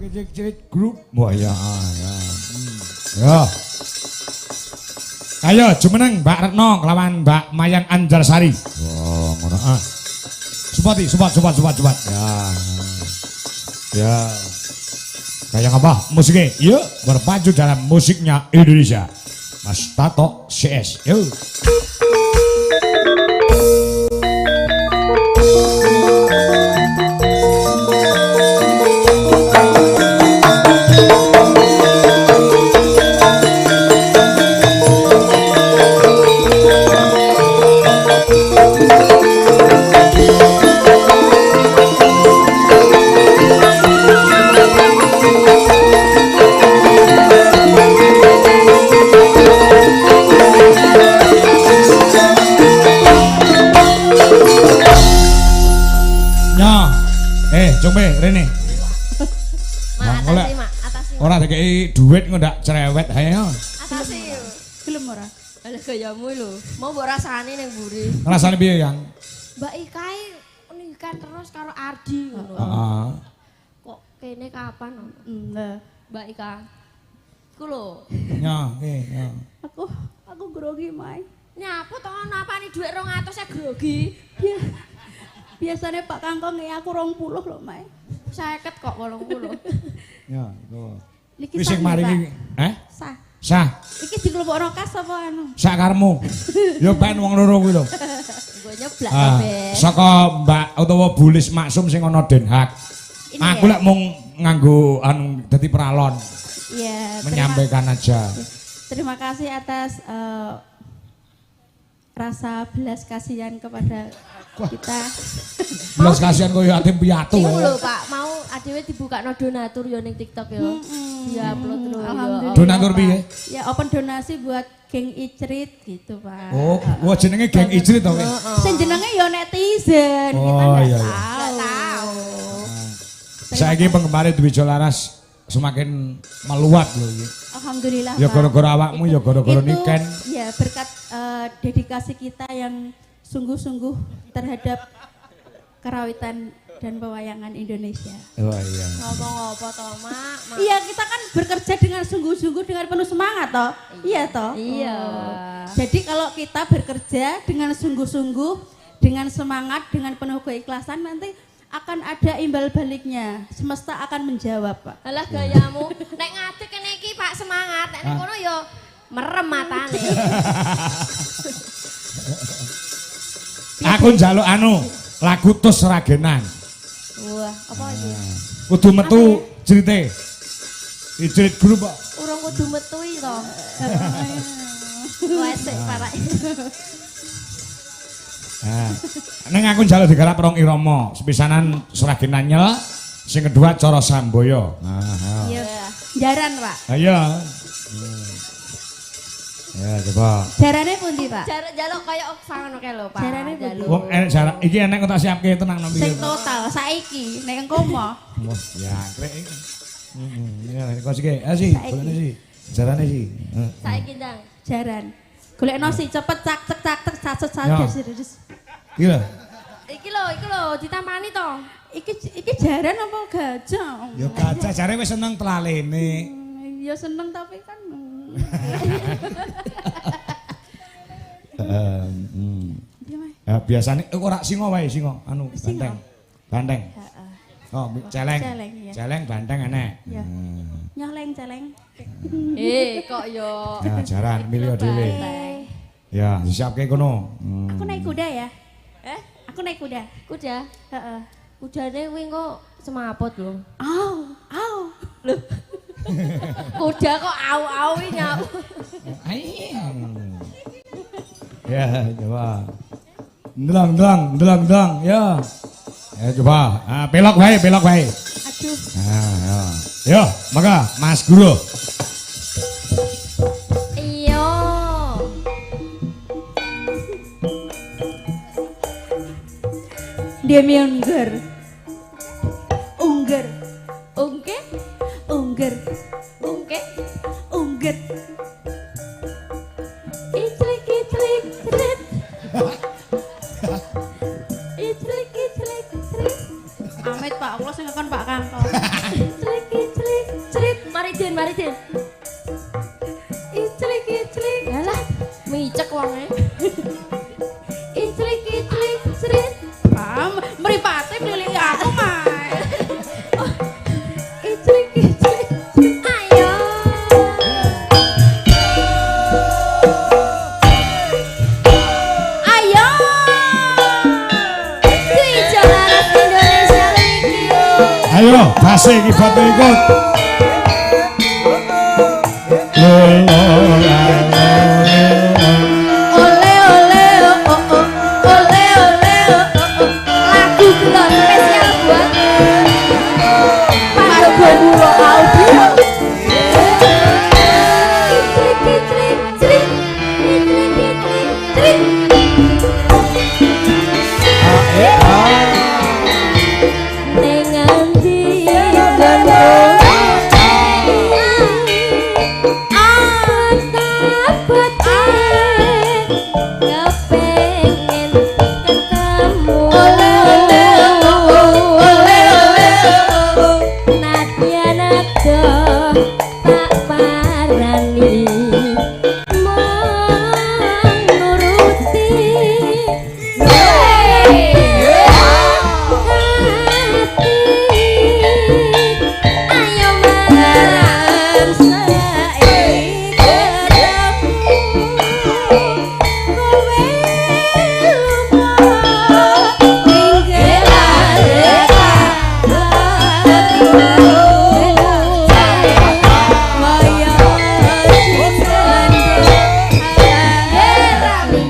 Cilik grup. Wah ya. Ya. Ayo jumeneng Mbak Retno kelawan Mbak Mayan Anjarsari. Wah, ngono ah. Support. Ya. Ya. Kayak apa musiknya? Yuk berpacu dalam musiknya Indonesia. Mas Tato CS. Yuk. Coba Rene. Atasi. Ora dikei duit kok ndak cerewet hae. Atasi. Gelem ora? Lah gayamu lho. Mau mbok rasane ning mburi. Rasane piye, Yang? Mbak Ikae nikah terus karo Ardi ngono. Heeh. Kok kene kapan? Lah, Mbak Ika. Iku lho. Ya, ya. Aku grogi, Mai. Nyapu to napani dhuwit 200 e grogi. Biasanya Pak Kangkong ya aku 20 lho, Mai. 50 kok 80. Ya, itu. Niki Wis sing mari iki, Sah. Sah. Iki dikelupukno kas apa anu? Sak karmu. Ya ben wong loro kuwi lho. Nggo nyeblak Ah, kabeh. saka Mbak utawa Bulis Maksum sing ana Den Haag. Aku lek mung nganggo anu dadi peralon. Iya, menyampaikan aja. Terima kasih atas rasa belas kasihan kepada kita. Belas kasihan koyo yatim piatu. Iku lho Pak, mau adewe dibukakno donatur yo ning TikTok yo. Diupload terus yo. Donatur piye? Ya open donasi buat geng Icrit gitu, Pak. Oh, wah jenenge geng Icrit to kowe. Sing jenenge yo netizen, kita Oh, enggak iya, tahu. Saiki penggemar Dwijo Laras semakin meluat loh iki. Alhamdulillah. Ya Pak. gara-gara awakmu ya gara-gara Niken. Ya berkat dedikasi kita yang sungguh-sungguh terhadap kerawitan dan pewayangan Indonesia. Oh iya. Ngomong apa to, Mak? Iya, kita kan bekerja dengan sungguh-sungguh dengan penuh semangat toh. Iya toh? Iya. Jadi kalau kita bekerja dengan sungguh-sungguh, dengan semangat, dengan penuh keikhlasan nanti akan ada imbal baliknya. Semesta akan menjawab, Pak. Alah gayamu, nek ngadeg kene iki Pak semangat, nek ning kono yo merem matane. Aku njaluk anu lagu tus ragenan. Wah, apa iki? Kudu metu cerite. Icrit grup kok. Urung kudu metu iki to. Wes sik parah. Nah, neng aku njaluk digarap rong irama, sepisanan seragenan nyel, sing kedua cara samboyo. Nah, Iya. Jaran, Pak. ayo. Ya coba. Jarane pundi, Pak? Jaluk kaya Oksa ngono kae lho, Pak. Jarane pundi? Wong enek jarak iki enek kok tak siapke tenang nang Sing pikir. total saiki nek engko mah. Wah, ya krek iki. Ya kok sik, sih, boleh sih. Jarane sih. Saiki ndang. Jaran. Golekno sih cepet cak sacet Ya. serius. Iya. Iki lho ditampani to. Iki jaran apa gajah? Ya gajah jare wis seneng telalene. Ya seneng tapi kan Ya biasane ora singa wae singa anu Singa. banteng. Oh, celeng. Celeng, ya. Celeng banteng enek. Ya. Nyoleng celeng. Kok yo. Ya jaran milih dhewe. Ya, disiapke kono. Aku naik kuda ya. Eh, Aku naik kuda. kuda. Heeh. Kudane kuwi kok semaput lho. Au. Kuda kok au-au iki nyau. Ya, coba. Ndlang, ya. Ya coba. Ah, belok wae. Aduh. Nah, ya. Yo, maka Mas Guru. Iya. Demi Ungger. Ungger. Ungke, Ungger. ungke. Ungger. Itrik itrik trit. Amit Pak, Allah sing ngakon Pak Kangkong. Itrik itrik Din. Iclik iclik. Yalah, micek wonge. Iclik iclik crit. Mripate milih aku mah. Iclik iclik. Ayo. Ayo. Kuwi jalanan Indonesia iki. Ayo, base iki foto ikut. Ole ole oh oh. Ole ole oh oh. Lagu kula spesial buat Pak Gomulo audio. Iclik iclik crik. Iclik iclik crik. Ning ngendi kono kepengen ketemu Ole ole oh oh. Ole ole oh oh. Nadyan ado tak parani mong nuruti ayo marang saiki ketemu kowe lunga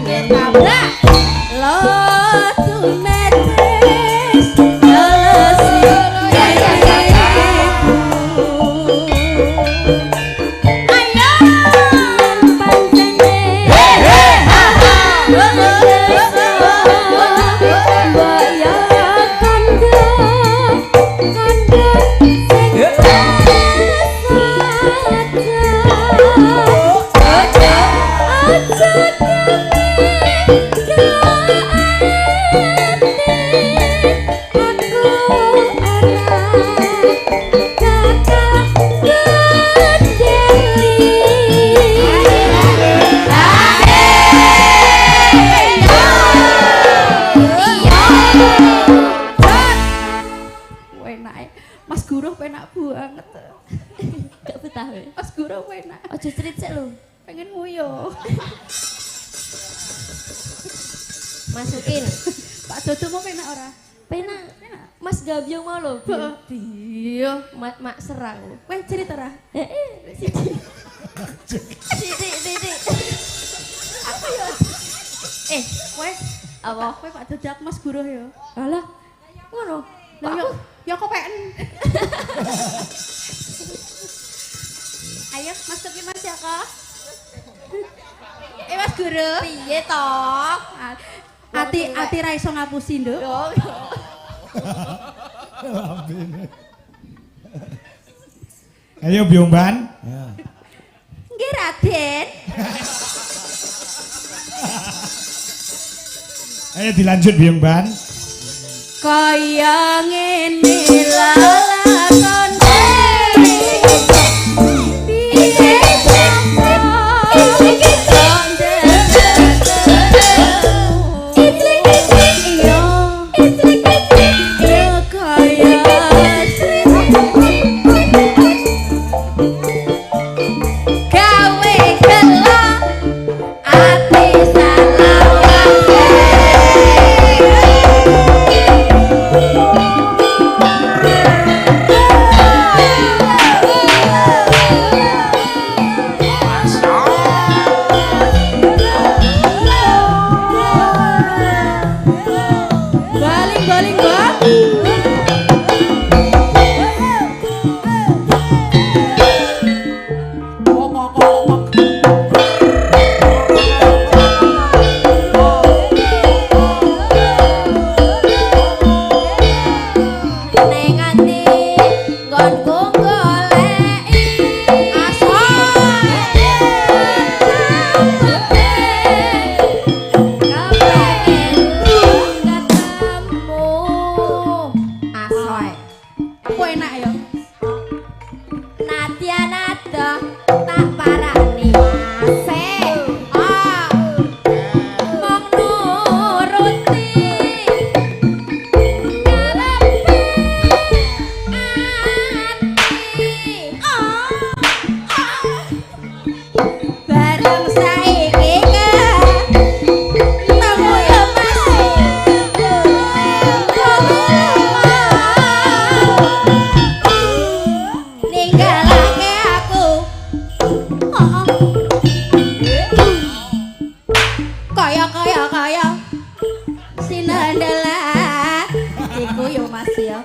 tinggal Mas Guru penak banget. gak betah we. Mas Guru penak. Ojo cerit sik lho. Pengen nguyo. Masukin. Pak Dodo mau penak ora? Penak. Mas Gabyong mau lho. Iya. Mak serang lho. Kowe cerita ora? Siti. Apa ya? Kowe Apa? kowe Pak Dodo aku Mas Guru ya. Alah. Ngono. Lah yo ya kok peken. Ayo masukin Mas Joko. Mas Guru. Piye toh? Ati ra iso ngapusi, Nduk. Ayo Biomban. Nggih, Raden. Ayo dilanjut Biomban. Kaya ngene lalakon piye nandalah iku yo Mas ya.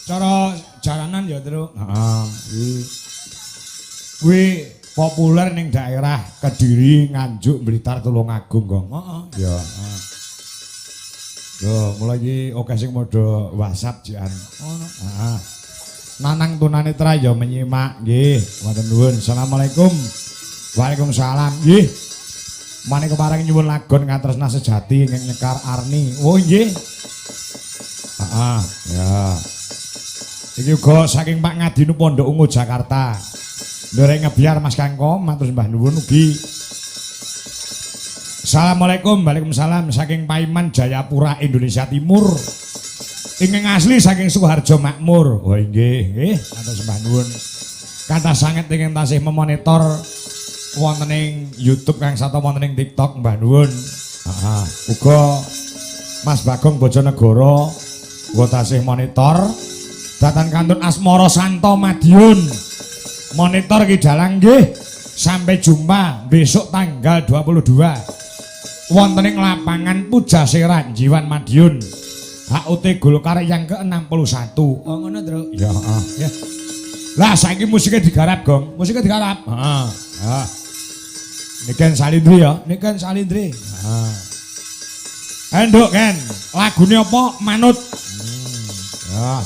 Cara jalanan ya, Truk. Heeh. Kuwi populer ning daerah Kediri, Nganjuk, Blitar, Tulungagung, Gong. Heeh, ya. Yo, mulai iki oke sing modho WhatsApp jian. Ngono. Heeh. Nanang tunanetra ya menyimak nggih. Wonten nuwun. Assalamualaikum. Waalaikumsalam. Nggih. Mane kepareng nyuwun lagon ngatresna sejati ing Nyekar Arni. Oh nggih. Heeh, ya. Iki uga saking Pak Ngadinu Pondok Ungu Jakarta. Ndorek ngebiar Mas Kangko, matur sembah nuwun ugi. Assalamualaikum, waalaikumsalam saking Paiman Jayapura Indonesia Timur. Ingkang asli saking Sukoharjo Makmur. Oh nggih, nggih, matur sembah nuwun. Kathah sanget ingkang tasih memonitor wonten ing YouTube kang sarta wonten ing TikTok mbah nuwun. Heeh, uga Mas Bagong Bojonegoro uga tasih monitor. Datan Kantun Asmara Santo Madiun. Monitor ki dalang nggih. Sampai jumpa besok tanggal 22. Wonten ing lapangan Pujaseran Jiwan Madiun. HUT Golkar yang ke-61. Oh ngono, Truk. Ya, heeh, ya. Lah saiki musiknya digarap, Gong. Musiknya digarap. Heeh. Ya. Niken Salindri ya, Niken Salindri. Heeh. Enduk Ken, lagune apa? Manut. Ya.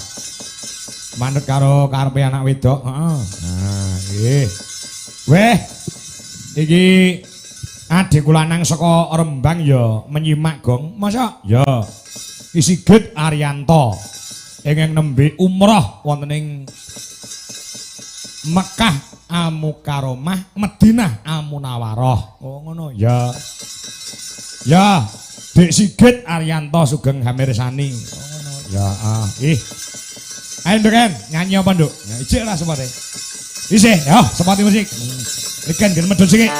Manut karo karepe anak wedok, heeh. Nah, nggih. Weh. Iki adik kula nang saka Rembang ya menyimak, Gong. Masa? Ya. Ki Sigit Arianto. Ingkang nembe umrah wonten ing Mekah Al-Mukarramah, Madinah Al-Munawwarah. Oh ngono. Ya. Ya, Dik Sigit Arianto Sugeng Hamirsani. Oh ngono. Ya, ayo Nduk, nyanyi apa Nduk? Ya ijik lah sepate. Isih, ya, sepati musik. Ikan gen medhun sing.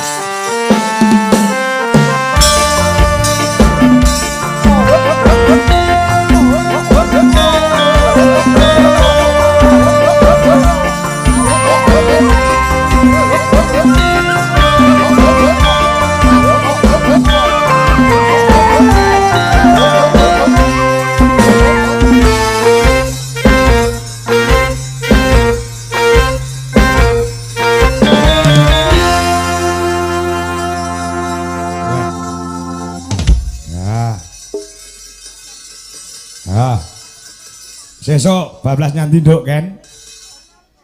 Sesok bablas nyanti Nduk, Ken.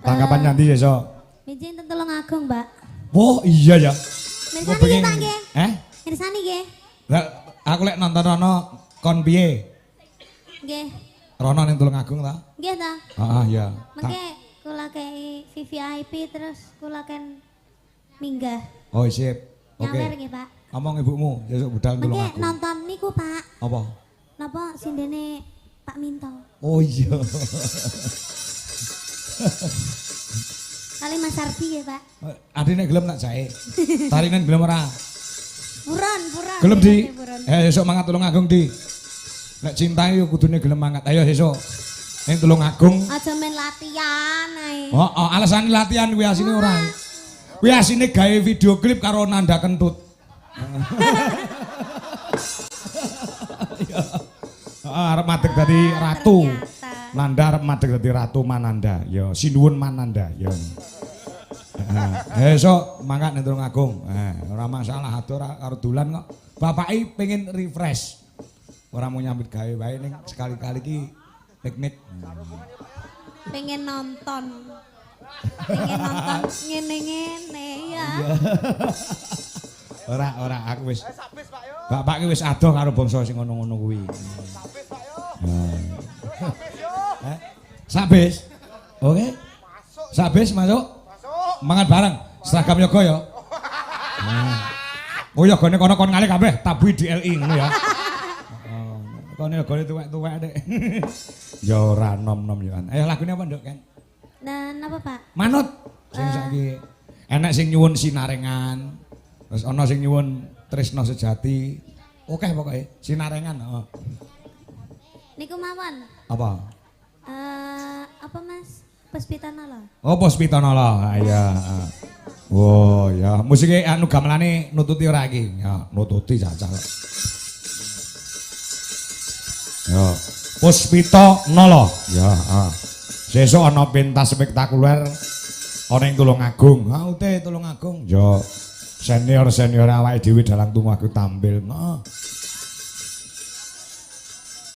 Tanggapan nyanti sesok. Mijing ten Tulungagung, Mbak. Oh iya ya. Mirsani nggih, Pak nggih. Mirsani nggih. Lah aku lek nonton rono kon piye? Nggih. Rono ning Tulungagung ta? Nggih ta. Heeh, iya. Mengke kula kei VVIP terus kula ken minggah. Oh, sip. Oke. Nyawer nggih, Pak. Ngomong ibumu sesuk budal Mengke Tulungagung. nonton niku, Pak. Apa? Napa sindene Pak Minto. Oh iya. Kali Mas Ardi ya, Pak. Adine gelem tak jae. Tarinan gelem ora? Buron. Gelem di. Buron. Sesuk mangat Tulungagung di. Nek cintai yo kudune gelem mangat. Ayo sesuk. Ning Tulungagung. Aja main latihan ae. Oh, alasan latihan kuwi asine ora. Kuwi asine gawe video klip karo Nanda Kentut. Arep madeg dadi ratu. Nanda arep madeg dadi ratu Mananda. Ya, sinuwun Mananda ya. Esuk mangkat ning Tulungagung. Ora masalah atur karo dolan kok. Bapake pengen refresh. Ora mau nyambut gawe wae ning sekali-kali iki piknik. Pengen nonton. Pengen nonton ngene-ngene ya. Ora aku wis. Bapak ki wis adoh karo bangsa sing ngono-ngono kuwi. Sabis Pak yo. Sabis yo. Sabis. Oke. Sabis masuk. Mangan bareng. Seragam yoga ya. Oh yogane kono kon ngalih kabeh tabui di LI ngono ya. lakone gone tuwek-tuwek Dek. Ya ora nom-nom yo. Ayo lagune apa Nduk kan? Dan apa Pak? Manut sing saiki. Enek sing nyuwun sinarengan. Terus ana sing nyuwun tresna sejati. Oke pokoke sinarengan, heeh. Niku mawon. Apa? Apa Mas? Puspitanala. Oh, Puspitanala. Iya. Oh, ya. Musike anu gamelane nututi ora iki? Ya, nututi jajal. Ya, Puspitanala. Ya, sesuk ana pentas spektakuler ana ing Tulungagung. Ha, ute Tulungagung. Ya, senior-senior awake dhewe dalang tumaku tampil. Heeh.